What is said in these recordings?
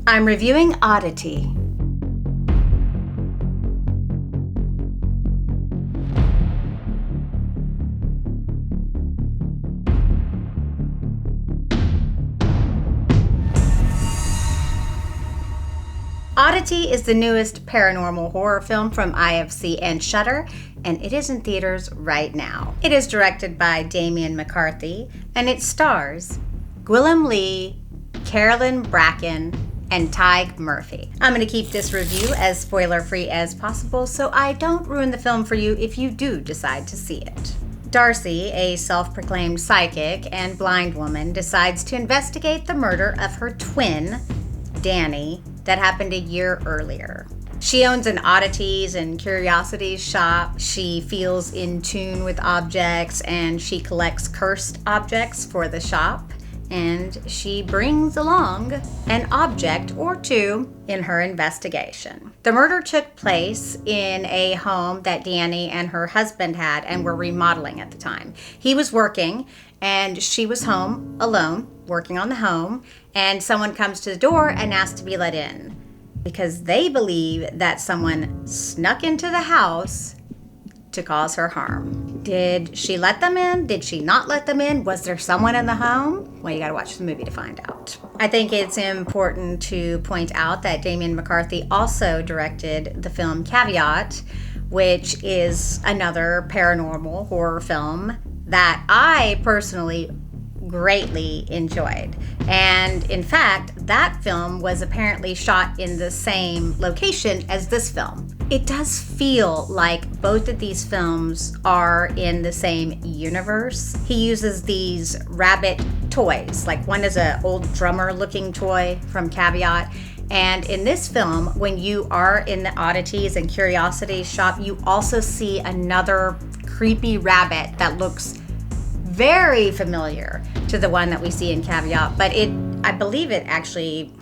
I'm reviewing Oddity. Oddity is the newest paranormal horror film from IFC and Shudder, and it is in theaters right now. It is directed by Damian McCarthy, and it stars Gwilym Lee, Carolyn Bracken, and Tig Murphy. I'm going to keep this review as spoiler-free as possible so I don't ruin the film for you if you do decide to see it. Darcy, a self-proclaimed psychic and blind woman, decides to investigate the murder of her twin, Danny, that happened a year earlier. She owns an oddities and curiosities shop. She feels in tune with objects and she collects cursed objects for the shop. And she brings along an object or two in her investigation. The murder took place in a home that Danny and her husband had and were remodeling at the time. He was working and she was home alone, working on the home, and someone comes to the door and asks to be let in because they believe that someone snuck into the house to cause her harm. Did she let them in? Did she not let them in? Was there someone in the home? Well, you gotta watch the movie to find out. I think it's important to point out that Damian McCarthy also directed the film Caveat, which is another paranormal horror film that I personally greatly enjoyed. And in fact, that film was apparently shot in the same location as this film. It does feel like both of these films are in the same universe. He uses these rabbit toys, like one is an old drummer looking toy from Caveat. And in this film, when you are in the oddities and curiosities shop, you also see another creepy rabbit that looks very familiar to the one that we see in Caveat, but I believe it actually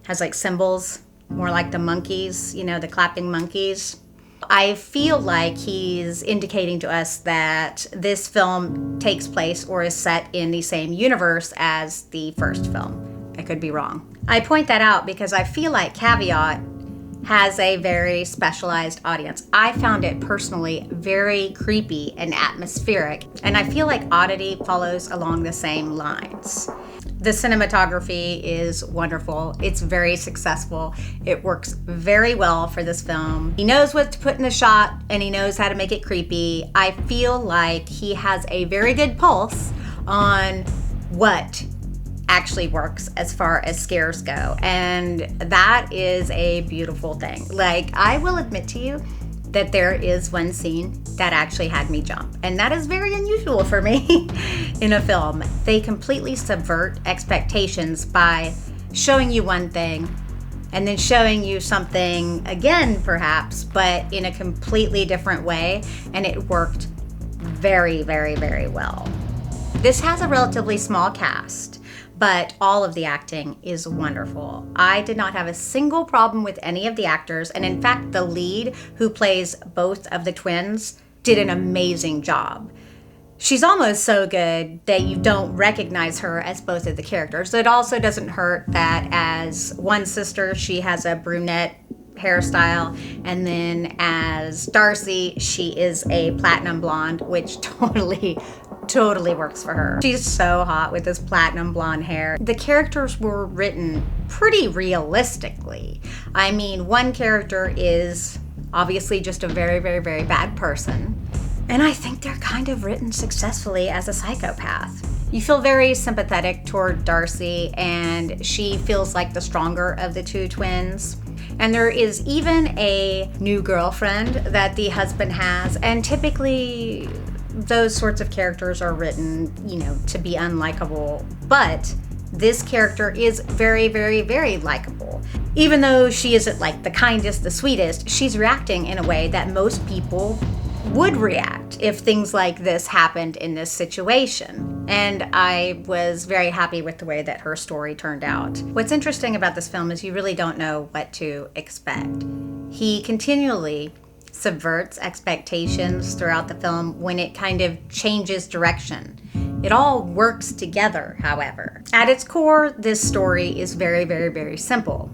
has like symbols, more like the monkeys, you know, the clapping monkeys. I feel like he's indicating to us that this film takes place or is set in the same universe as the first film. I could be wrong. I point that out because I feel like Caveat has a very specialized audience. I found it personally very creepy and atmospheric, and I feel like Oddity follows along the same lines. The cinematography is wonderful. It's very successful. It works very well for this film. He knows what to put in the shot and he knows how to make it creepy. I feel like he has a very good pulse on what actually works as far as scares go, and that is a beautiful thing. Like, I will admit to you that there is one scene that actually had me jump, and that is very unusual for me in a film. They completely subvert expectations by showing you one thing and then showing you something again, perhaps, but in a completely different way, and it worked very, very, very well. This has a relatively small cast, but all of the acting is wonderful. I did not have a single problem with any of the actors, and in fact, the lead, who plays both of the twins, did an amazing job. She's almost so good that you don't recognize her as both of the characters. It also doesn't hurt that as one sister, she has a brunette hairstyle, and then as Darcy, she is a platinum blonde, which totally works for her. She's so hot with this platinum blonde hair. The characters were written pretty realistically. I mean, one character is obviously just a very, very, very bad person, and I think they're kind of written successfully as a psychopath. You feel very sympathetic toward Darcy, and she feels like the stronger of the two twins. And there is even a new girlfriend that the husband has, and typically those sorts of characters are written, you know, to be unlikable, but this character is very, very, very likable. Even though she isn't like the kindest, the sweetest, she's reacting in a way that most people would react if things like this happened in this situation. And I was very happy with the way that her story turned out. What's interesting about this film is you really don't know what to expect. He continually subverts expectations throughout the film when it kind of changes direction. It all works together, however. At its core, this story is very, very, very simple.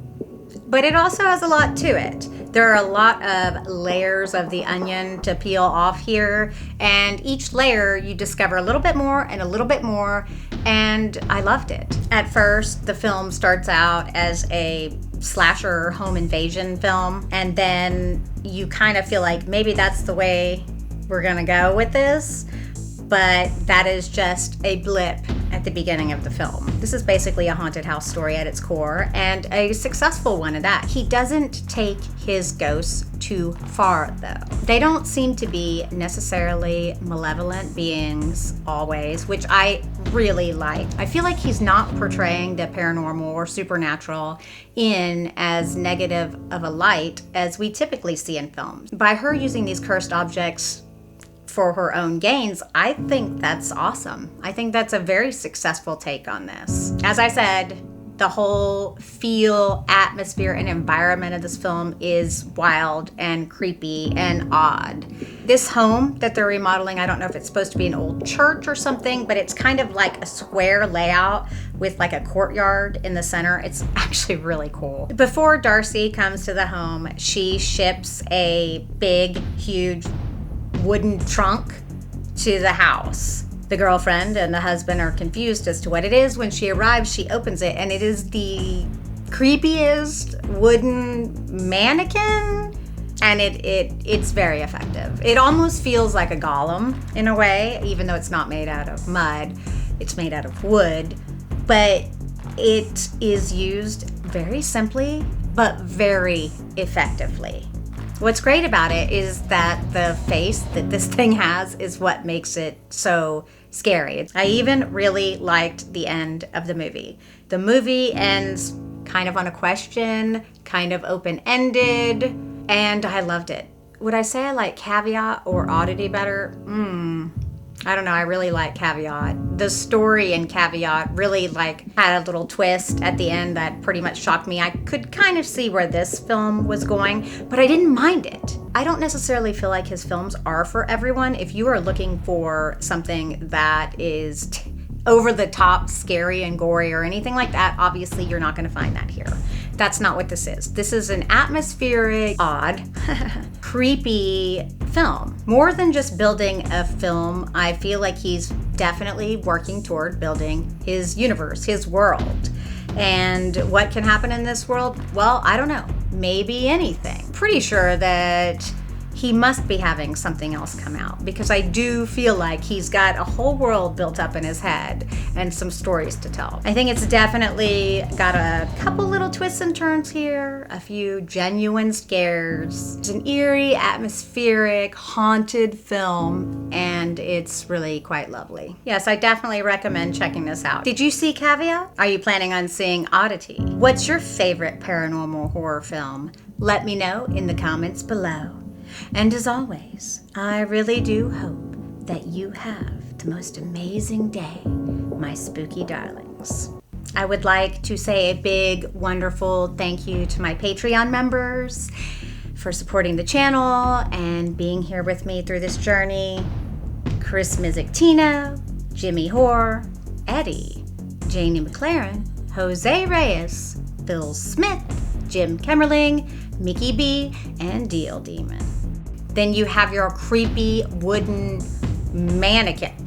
But it also has a lot to it. There are a lot of layers of the onion to peel off here, and each layer you discover a little bit more and a little bit more, and I loved it. At first, the film starts out as a slasher home invasion film, and then you kind of feel like maybe that's the way we're gonna go with this, but that is just a blip at the beginning of the film. This is basically a haunted house story at its core, and a successful one at that. He doesn't take his ghosts too far, though. They don't seem to be necessarily malevolent beings always, which I really like. I feel like he's not portraying the paranormal or supernatural in as negative of a light as we typically see in films. By her using these cursed objects for her own gains, I think that's awesome. I think that's a very successful take on this. As I said, the whole feel, atmosphere, and environment of this film is wild and creepy and odd. This home that they're remodeling, I don't know if it's supposed to be an old church or something, but it's kind of like a square layout with like a courtyard in the center. It's actually really cool. Before Darcy comes to the home, she ships a big, huge wooden trunk to the house. The girlfriend and the husband are confused as to what it is. When she arrives, she opens it, and it is the creepiest wooden mannequin, and it's very effective. It almost feels like a golem in a way, even though it's not made out of mud. It's made out of wood, but it is used very simply, but very effectively. What's great about it is that the face that this thing has is what makes it so scary. I even really liked the end of the movie. The movie ends kind of on a question, kind of open-ended, and I loved it. Would I say I like Caveat or Oddity better? I don't know. I really like Caveat. The story in Caveat really had a little twist at the end that pretty much shocked me. I could kind of see where this film was going, but I didn't mind it. I don't necessarily feel like his films are for everyone. If you are looking for something that is over the top, scary and gory or anything like that, obviously you're not going to find that here. That's not what this is. This is an atmospheric, odd, creepy film. More than just building a film, I feel like he's definitely working toward building his universe, his world. And what can happen in this world? Well, I don't know. Maybe anything. Pretty sure that he must be having something else come out, because I do feel like he's got a whole world built up in his head and some stories to tell. I think it's definitely got a couple little twists and turns here, a few genuine scares. It's an eerie, atmospheric, haunted film, and it's really quite lovely. Yes, I definitely recommend checking this out. Did you see Caveat? Are you planning on seeing Oddity? What's your favorite paranormal horror film? Let me know in the comments below. And as always, I really do hope that you have the most amazing day, my spooky darlings. I would like to say a big, wonderful thank you to my Patreon members for supporting the channel and being here with me through this journey. Chris Miziktino, Jimmy Hoare, Eddie, Janie McLaren, Jose Reyes, Phil Smith, Jim Kemmerling, Mickey B, and DL Demon. Then you have your creepy wooden mannequin.